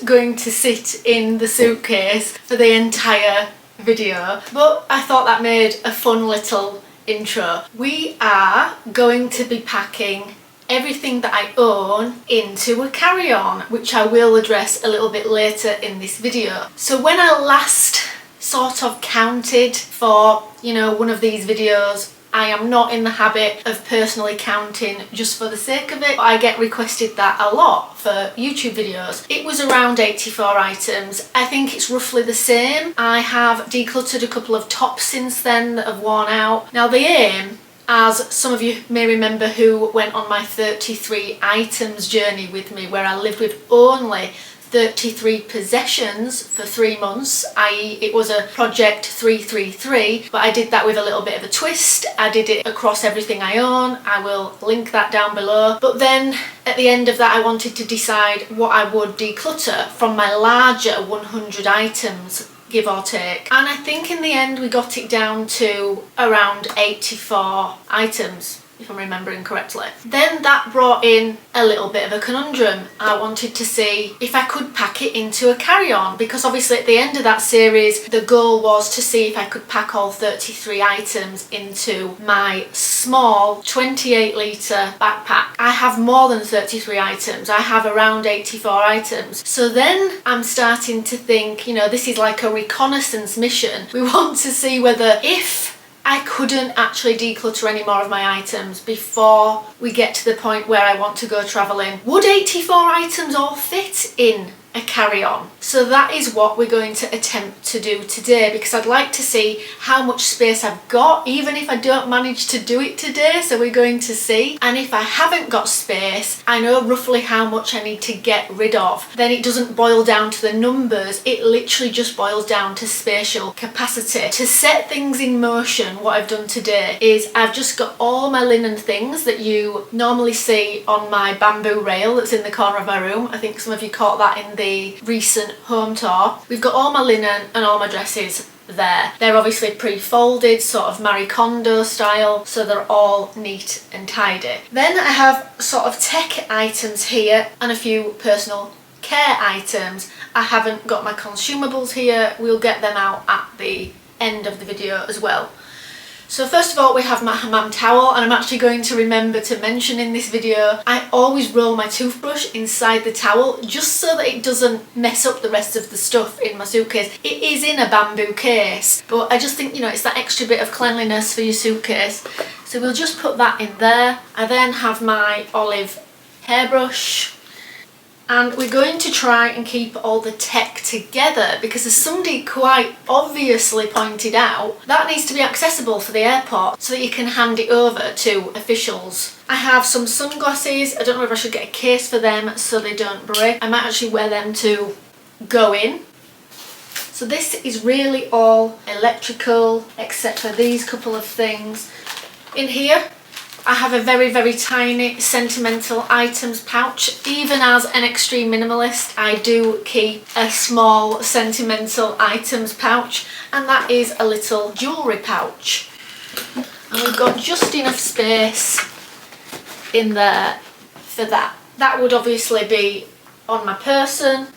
going to sit in the suitcase for the entire video, but I thought that made a fun little intro. We are going to be packing everything that I own into a carry-on, which I will address a little bit later in this video. So when I last sort of counted for, one of these videos, I am not in the habit of personally counting just for the sake of it, but I get requested that a lot for YouTube videos. It was around 84 items. I think it's roughly the same. I have decluttered a couple of tops since then that have worn out. Now the aim, as some of you may remember who went on my 33 items journey with me, where I lived with only 33 possessions for 3 months, i.e. it was a project 333, but I did that with a little bit of a twist. I did it across everything I own. I will link that down below. But then at the end of that, I wanted to decide what I would declutter from my larger 100 items, give or take. And I think in the end we got it down to around 84 items, if I'm remembering correctly. Then that brought in a little bit of a conundrum. I wanted to see if I could pack it into a carry-on, because obviously at the end of that series the goal was to see if I could pack all 33 items into my small 28 litre backpack. I have more than 33 items. I have around 84 items. So then I'm starting to think, this is like a reconnaissance mission. We want to see whether, if I couldn't actually declutter any more of my items before we get to the point where I want to go travelling, would 84 items all fit in a carry-on? So that is what we're going to attempt to do today, because I'd like to see how much space I've got, even if I don't manage to do it today. So we're going to see, and if I haven't got space, I know roughly how much I need to get rid of. Then it doesn't boil down to the numbers, it literally just boils down to spatial capacity. To set things in motion, what I've done today is I've just got all my linen things that you normally see on my bamboo rail that's in the corner of my room. I think some of you caught that in the recent home tour. We've got all my linen and all my dresses there. They're obviously pre-folded, sort of Marie Kondo style, so they're all neat and tidy. Then I have sort of tech items here and a few personal care items. I haven't got my consumables here. We'll get them out at the end of the video as well. So first of all, we have my hammam towel, and I'm actually going to remember to mention in this video, I always roll my toothbrush inside the towel just so that it doesn't mess up the rest of the stuff in my suitcase. It is in a bamboo case, but I just think, it's that extra bit of cleanliness for your suitcase. So we'll just put that in there. I then have my olive hairbrush. And we're going to try and keep all the tech together, because as somebody quite obviously pointed out, that needs to be accessible for the airport so that you can hand it over to officials. I have some sunglasses. I don't know if I should get a case for them so they don't break. I might actually wear them to go in. So this is really all electrical, except for these couple of things. In here, I have a very, very tiny sentimental items pouch. Even as an extreme minimalist, I do keep a small sentimental items pouch, and that is a little jewellery pouch. And we've got just enough space in there for that. That would obviously be on my person,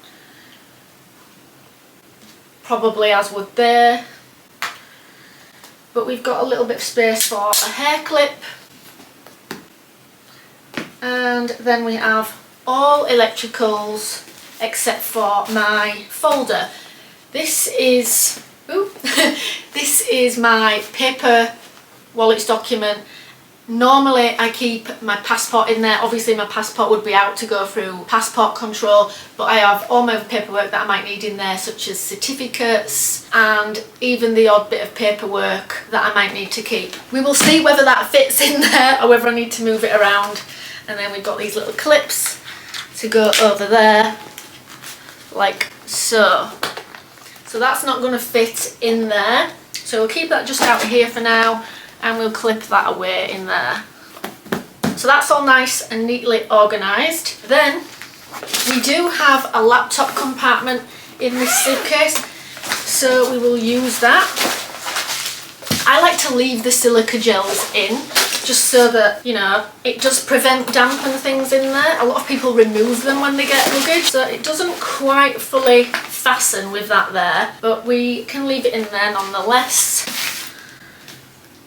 probably as would there. But we've got a little bit of space for a hair clip. And then we have all electricals except for my folder. This is this is my paper wallets document. Normally I keep my passport in there. Obviously my passport would be out to go through passport control, but I have all my paperwork that I might need in there, such as certificates and even the odd bit of paperwork that I might need to keep. We will see whether that fits in there or whether I need to move it around. And then we've got these little clips to go over there, like so. So that's not going to fit in there. So we'll keep that just out here for now, and we'll clip that away in there. So that's all nice and neatly organised. Then we do have a laptop compartment in this suitcase, so we will use that. I like to leave the silica gels in just so that, you know, it does prevent damp and things in there. A lot of people remove them when they get luggage, so it doesn't quite fully fasten with that there, but we can leave it in there nonetheless.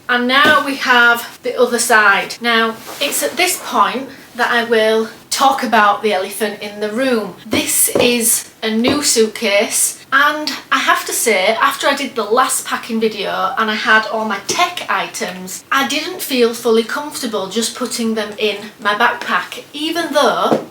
And now we have the other side. Now, it's at this point that I will talk about the elephant in the room. This is a new suitcase, and I have to say, after I did the last packing video and I had all my tech items, I didn't feel fully comfortable just putting them in my backpack, even though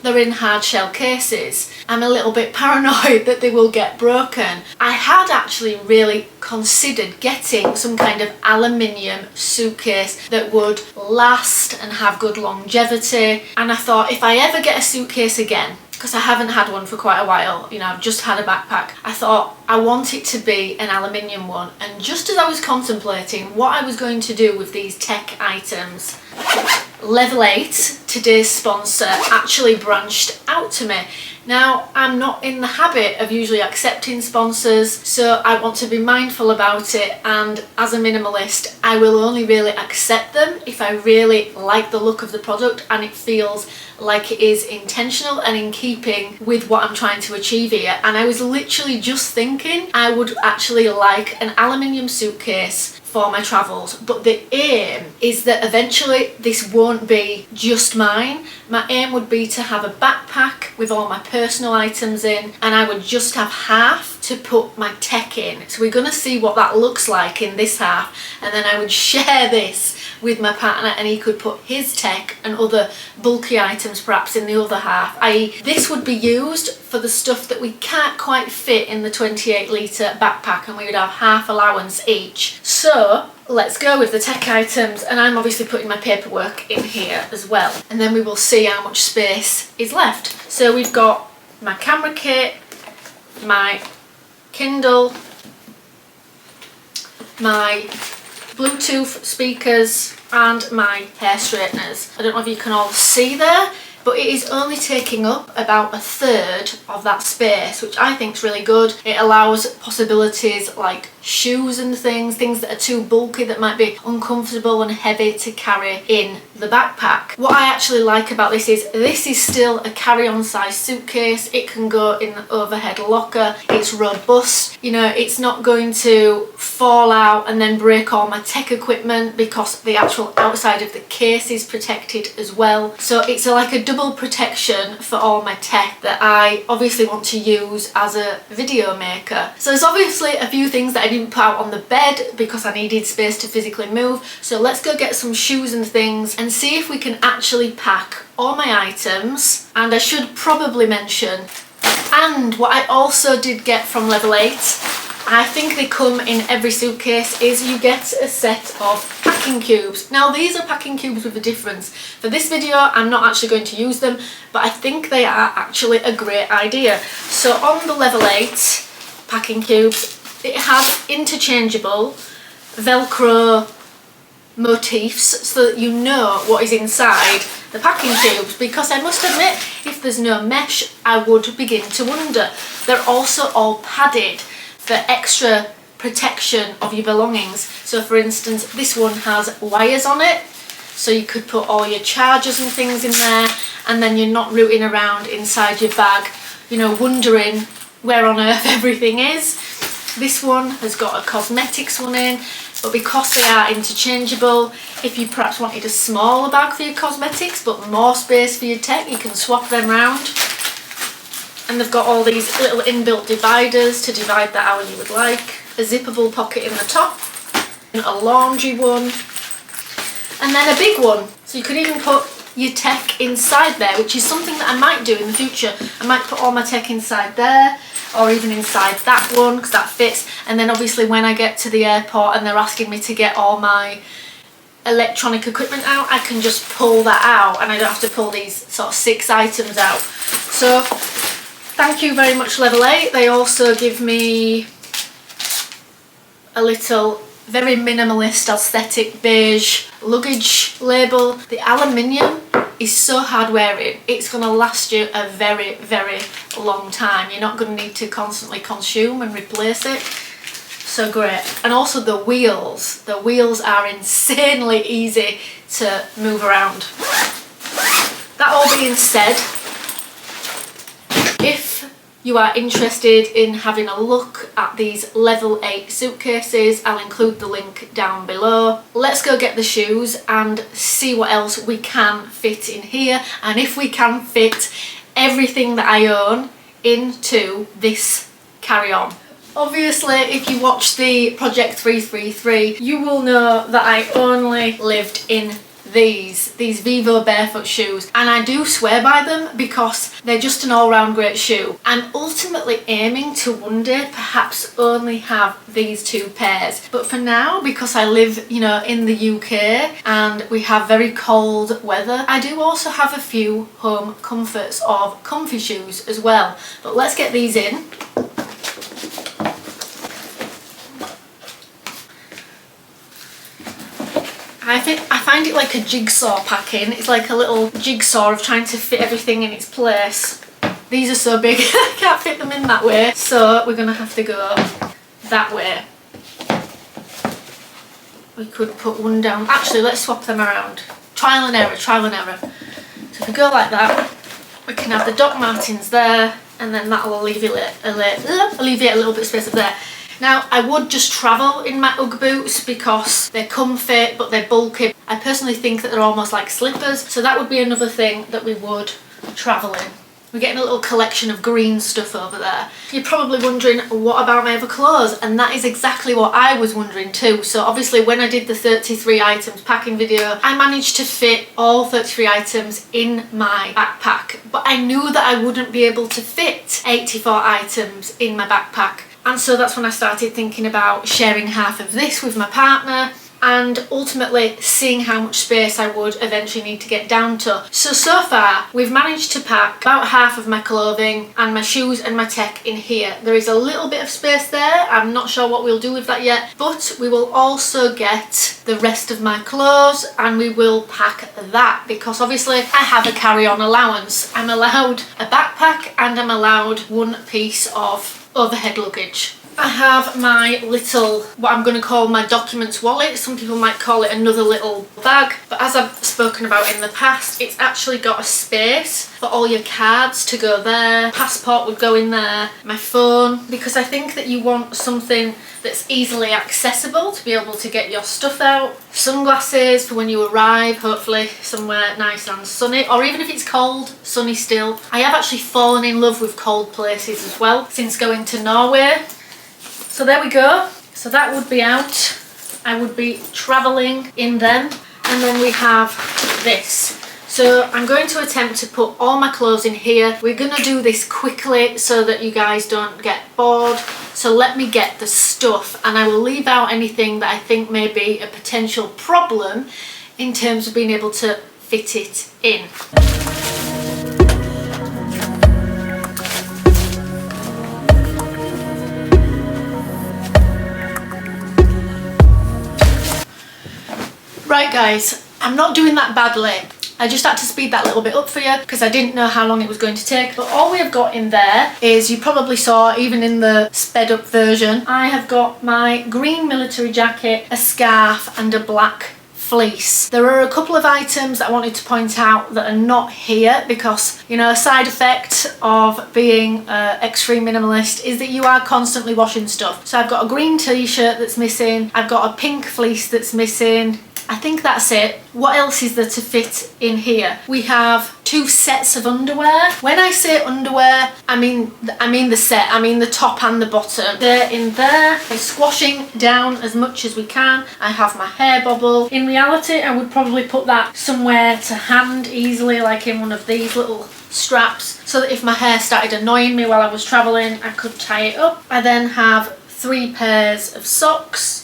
they're in hard shell cases. I'm a little bit paranoid that they will get broken. I had actually really considered getting some kind of aluminium suitcase that would last and have good longevity, and I thought if I ever get a suitcase again, because I haven't had one for quite a while, you know, I've just had a backpack, I thought I want it to be an aluminium one. And just as I was contemplating what I was going to do with these tech items, Level 8, today's sponsor, actually branched out to me. Now, I'm not in the habit of usually accepting sponsors, so I want to be mindful about it, and as a minimalist, I will only really accept them if I really like the look of the product and it feels like it is intentional and in keeping with what I'm trying to achieve here. And I was literally just thinking I would actually like an aluminium suitcase for my travels, but the aim is that eventually this won't be just mine. My aim would be to have a backpack with all my personal items in, and I would just have half to put my tech in. So we're going to see what that looks like in this half, and then I would share this with my partner and he could put his tech and other bulky items perhaps in the other half, i.e. this would be used for the stuff that we can't quite fit in the 28 litre backpack, and we would have half allowance each. So let's go with the tech items, and I'm obviously putting my paperwork in here as well, and then we will see how much space is left. So we've got my camera kit, my Kindle, my Bluetooth speakers, and my hair straighteners. I don't know if you can all see there, but it is only taking up about a third of that space, which I think is really good. It allows possibilities like shoes and things that are too bulky, that might be uncomfortable and heavy to carry in the backpack. What I actually like about this is still a carry-on size suitcase. It can go in the overhead locker. It's robust. You know, it's not going to fall out and then break all my tech equipment, because the actual outside of the case is protected as well. So it's like a double protection for all my tech that I obviously want to use as a video maker. So there's obviously a few things that I didn't put out on the bed because I needed space to physically move. So let's go get some shoes and things and see if we can actually pack all my items. And I should probably mention, and what I also did get from Level 8, I think they come in every suitcase, is you get a set of packing cubes. Now these are packing cubes with a difference. For this video I'm not actually going to use them, but I think they are actually a great idea. So on the Level 8 packing cubes, it has interchangeable Velcro motifs so that you know what is inside the packing cubes, because I must admit, if there's no mesh, I would begin to wonder. They're also all padded for extra protection of your belongings. So for instance, this one has wires on it, so you could put all your chargers and things in there, and then you're not rooting around inside your bag, you know, wondering where on earth everything is. This one has got a cosmetics one in, but because they are interchangeable, if you perhaps wanted a smaller bag for your cosmetics but more space for your tech, you can swap them around. And they've got all these little inbuilt dividers to divide that how you would like. A zippable pocket in the top, a laundry one, and then a big one. So you could even put your tech inside there, which is something that I might do in the future. I might put all my tech inside there, or even inside that one, because that fits. And then obviously when I get to the airport and they're asking me to get all my electronic equipment out, I can just pull that out and I don't have to pull these sort of 6 items out. So thank you very much Level 8. They also give me a little very minimalist aesthetic beige luggage label. The aluminium is so hard wearing, it's going to last you a very long time. You're not going to need to constantly consume and replace it. so great. And also the wheels are insanely easy to move around. That all being said, if you are interested in having a look at these level 8 suitcases, I'll include the link down below. Let's go get the shoes and see what else we can fit in here, and if we can fit everything that I own into this carry-on. Obviously, if you watch the Project 333, you will know that I only lived in these Vivo barefoot shoes, and I do swear by them because they're just an all-round great shoe. I'm ultimately aiming to one day perhaps only have these 2 pairs, but for now, because I live, you know, in the UK and we have very cold weather, I do also have a few home comforts of comfy shoes as well. But let's get these in. I find it like a jigsaw packing. It's like a little jigsaw of trying to fit everything in its place. These are so big, I can't fit them in that way. So we're gonna have to go that way. We could put one down. Actually, let's swap them around. Trial and error, trial and error. So if we go like that, we can have the Doc Martens there, and then that'll alleviate a little bit of space up there. Now, I would just travel in my Ugg boots because they're comfy, but they're bulky. I personally think that they're almost like slippers, so that would be another thing that we would travel in. We're getting a little collection of green stuff over there. You're probably wondering, what about my other clothes? And that is exactly what I was wondering too. So obviously when I did the 33 items packing video, I managed to fit all 33 items in my backpack, but I knew that I wouldn't be able to fit 84 items in my backpack. And so that's when I started thinking about sharing half of this with my partner, and ultimately seeing how much space I would eventually need to get down to. So far we've managed to pack about half of my clothing and my shoes and my tech in here. There is a little bit of space there. I'm not sure what we'll do with that yet, but we will also get the rest of my clothes and we will pack that, because obviously I have a carry-on allowance. I'm allowed a backpack and I'm allowed one piece of overhead luggage. I have my little, what I'm going to call my documents wallet. Some people might call it another little bag, but as I've spoken about in the past, it's actually got a space for all your cards to go there. Passport would go in there, my phone, because I think that you want something that's easily accessible to be able to get your stuff out. Sunglasses for when you arrive, hopefully somewhere nice and sunny, or even if it's cold, sunny still. I have actually fallen in love with cold places as well since going to Norway. So there we go. So that would be out. I would be travelling in them. And then we have this. So I'm going to attempt to put all my clothes in here. We're going to do this quickly so that you guys don't get bored. So let me get the stuff, and I will leave out anything that I think may be a potential problem in terms of being able to fit it in. Right guys, I'm not doing that badly. I just had to speed that little bit up for you because I didn't know how long it was going to take. But all we have got in there is, you probably saw even in the sped up version, I have got my green military jacket, a scarf and a black fleece. There are a couple of items that I wanted to point out that are not here because, you know, a side effect of being extreme minimalist is that you are constantly washing stuff. So I've got a green t-shirt that's missing, I've got a pink fleece that's missing. I think that's it. What else is there to fit in here? We have 2 sets of underwear. When I say underwear, I mean the set. I mean the top and the bottom. They're in there. They're squashing down as much as we can. I have my hair bobble. In reality, I would probably put that somewhere to hand easily, like in one of these little straps, so that if my hair started annoying me while I was traveling, I could tie it up. I then have 3 pairs of socks.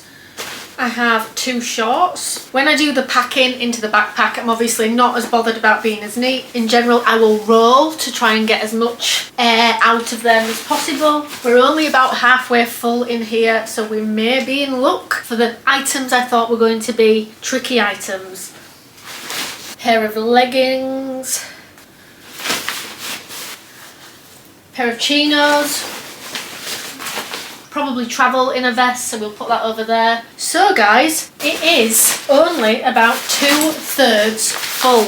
I have 2 shorts. When I do the packing into the backpack, I'm obviously not as bothered about being as neat. In general, I will roll to try and get as much air out of them as possible. We're only about halfway full in here, so we may be in luck for the items I thought were going to be tricky items. Pair of leggings. Pair of chinos. probably travel in a vest, so we'll put that over there. So guys, it is only about 2/3 full.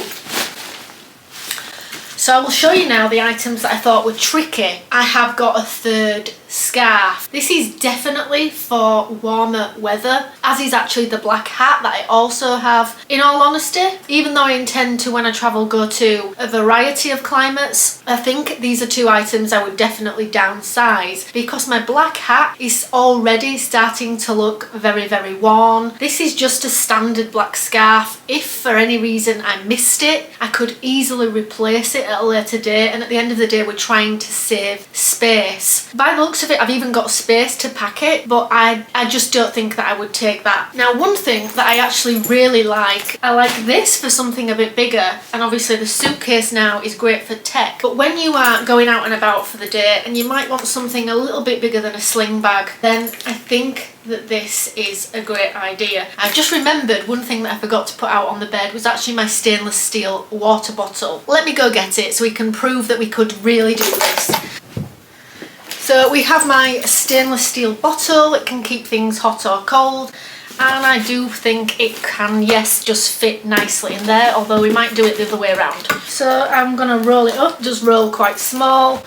So I will show you now the items that I thought were tricky. I have got a third scarf. This is definitely for warmer weather, as is actually the black hat that I also have. In all honesty, even though I intend to, when I travel, go to a variety of climates, I think these are two items I would definitely downsize, because my black hat is already starting to look very, very worn. This is just a standard black scarf. If for any reason I missed it, I could easily replace it at a later date, and at the end of the day we're trying to save space. By the looks of it, I've even got space to pack it, but I just don't think that I would take that. Now, one thing that I actually really like, I like this for something a bit bigger, and obviously the suitcase now is great for tech, but when you are going out and about for the day and you might want something a little bit bigger than a sling bag, then I think that this is a great idea. I've just remembered one thing that I forgot to put out on the bed was actually my stainless steel water bottle. Let me go get it so we can prove that we could really do this. So we have my stainless steel bottle. It can keep things hot or cold, and I do think it can, yes, just fit nicely in there, although we might do it the other way around. So I'm gonna roll it up, just roll quite small,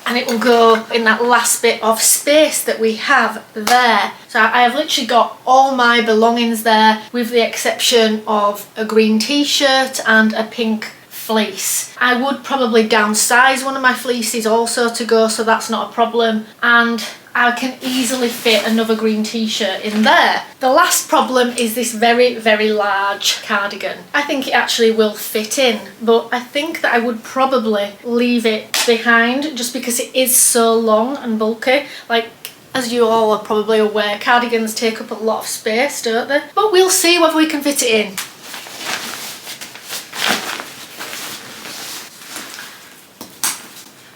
and it will go in that last bit of space that we have there. So I have literally got all my belongings there, with the exception of a green t-shirt and a pink fleece. I would probably downsize one of my fleeces also to go, so that's not a problem, and I can easily fit another green t-shirt in there. The last problem is this very, very large cardigan. I think it actually will fit in, but I think that I would probably leave it behind just because it is so long and bulky. Like, as you all are probably aware, cardigans take up a lot of space, don't they? But we'll see whether we can fit it in.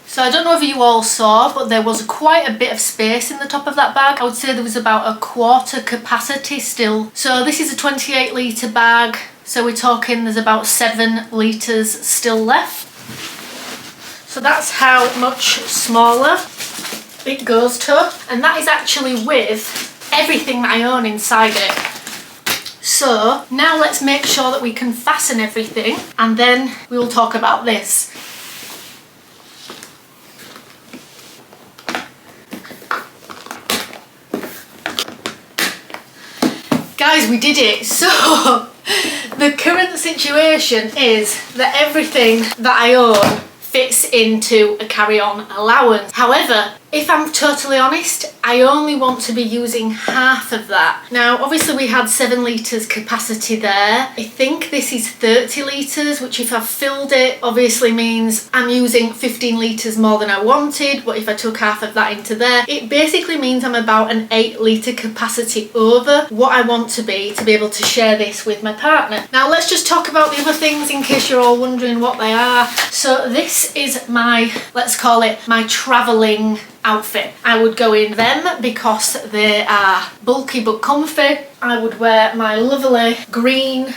So I don't know if you all saw, but there was quite a bit of space in the top of that bag. I would say there was about a quarter capacity still. So this is a 28 litre bag. So we're talking there's about 7 litres still left. So that's how much smaller it goes to. And that is actually with everything that I own inside it. So now let's make sure that we can fasten everything, and then we'll talk about this. Guys, we did it. So the current situation is that everything that I own fits into a carry-on allowance. However, if I'm totally honest, I only want to be using half of that. Now, obviously we had 7 litres capacity there. I think this is 30 litres, which if I've filled it, obviously means I'm using 15 litres more than I wanted. But if I took half of that into there, it basically means I'm about an 8 litre capacity over what I want to be able to share this with my partner. Now, let's just talk about the other things in case you're all wondering what they are. So this is my, let's call it my travelling outfit. I would go in them because they are bulky but comfy. I would wear my lovely green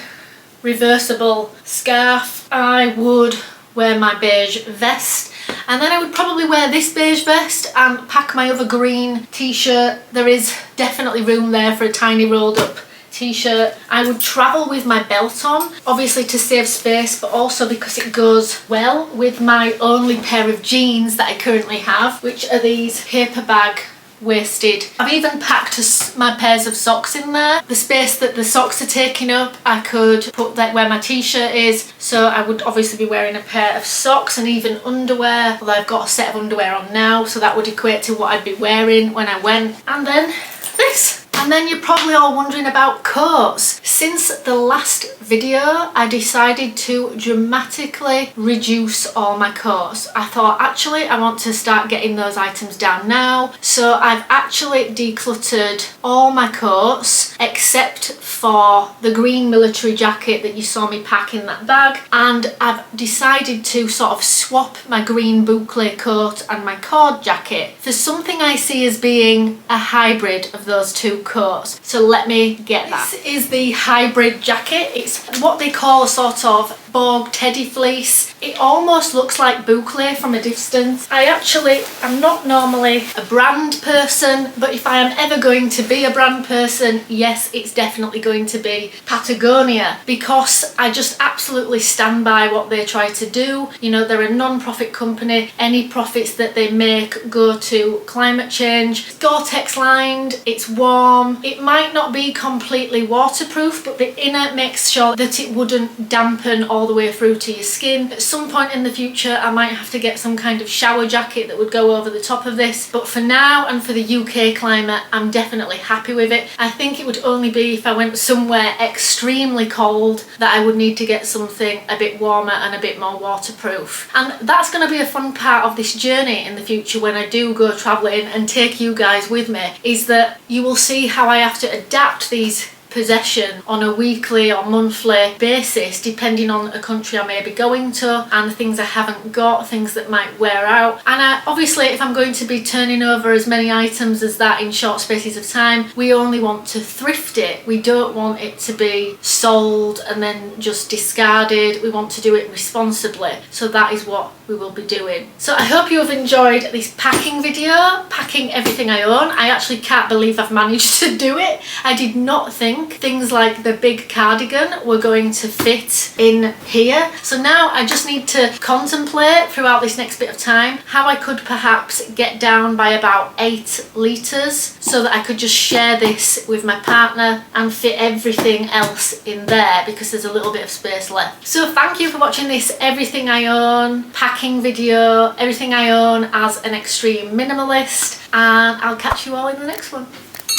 reversible scarf. I would wear my beige vest, and then I would probably wear this beige vest and pack my other green t-shirt. There is definitely room there for a tiny rolled up t-shirt. I would travel with my belt on, obviously to save space, but also because it goes well with my only pair of jeans that I currently have, which are these paper bag waisted. I've even packed my pairs of socks in there. The space that the socks are taking up, I could put that where my t-shirt is, so I would obviously be wearing a pair of socks and even underwear, although I've got a set of underwear on now, so that would equate to what I'd be wearing when I went. And then this. And then you're probably all wondering about coats. Since the last video, I decided to dramatically reduce all my coats. I thought, actually, I want to start getting those items down now. So I've actually decluttered all my coats except for the green military jacket that you saw me pack in that bag. And I've decided to sort of swap my green boucle coat and my cord jacket for something I see as being a hybrid of those two coats. So let me get that. This is the hybrid jacket. It's what they call a sort of Bogue teddy fleece. It almost looks like boucle from a distance. I'm not normally a brand person, but if I am ever going to be a brand person, yes, it's definitely going to be Patagonia, because I just absolutely stand by what they try to do. You know, they're a non-profit company. Any profits that they make go to climate change. It's Gore-Tex lined, it's warm. It might not be completely waterproof, but the inner makes sure that it wouldn't dampen all the way through to your skin. At some point in the future, I might have to get some kind of shower jacket that would go over the top of this, but for now and for the UK climate, I'm definitely happy with it. I think it would only be if I went somewhere extremely cold that I would need to get something a bit warmer and a bit more waterproof. And that's going to be a fun part of this journey in the future when I do go travelling and take you guys with me, is that you will see how I have to adapt these possession on a weekly or monthly basis depending on a country I may be going to and things I haven't got, things that might wear out. And obviously if I'm going to be turning over as many items as that in short spaces of time, we only want to thrift it. We don't want it to be sold and then just discarded. We want to do it responsibly, so that is what we will be doing. So I hope you have enjoyed this packing video, packing everything I own. I actually can't believe I've managed to do it. I did not think things like the big cardigan were going to fit in here. So now I just need to contemplate throughout this next bit of time how I could perhaps get down by about 8 litres so that I could just share this with my partner and fit everything else in there, because there's a little bit of space left. So thank you for watching this everything I own packing video, everything I own as an extreme minimalist, and I'll catch you all in the next one.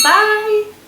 Bye!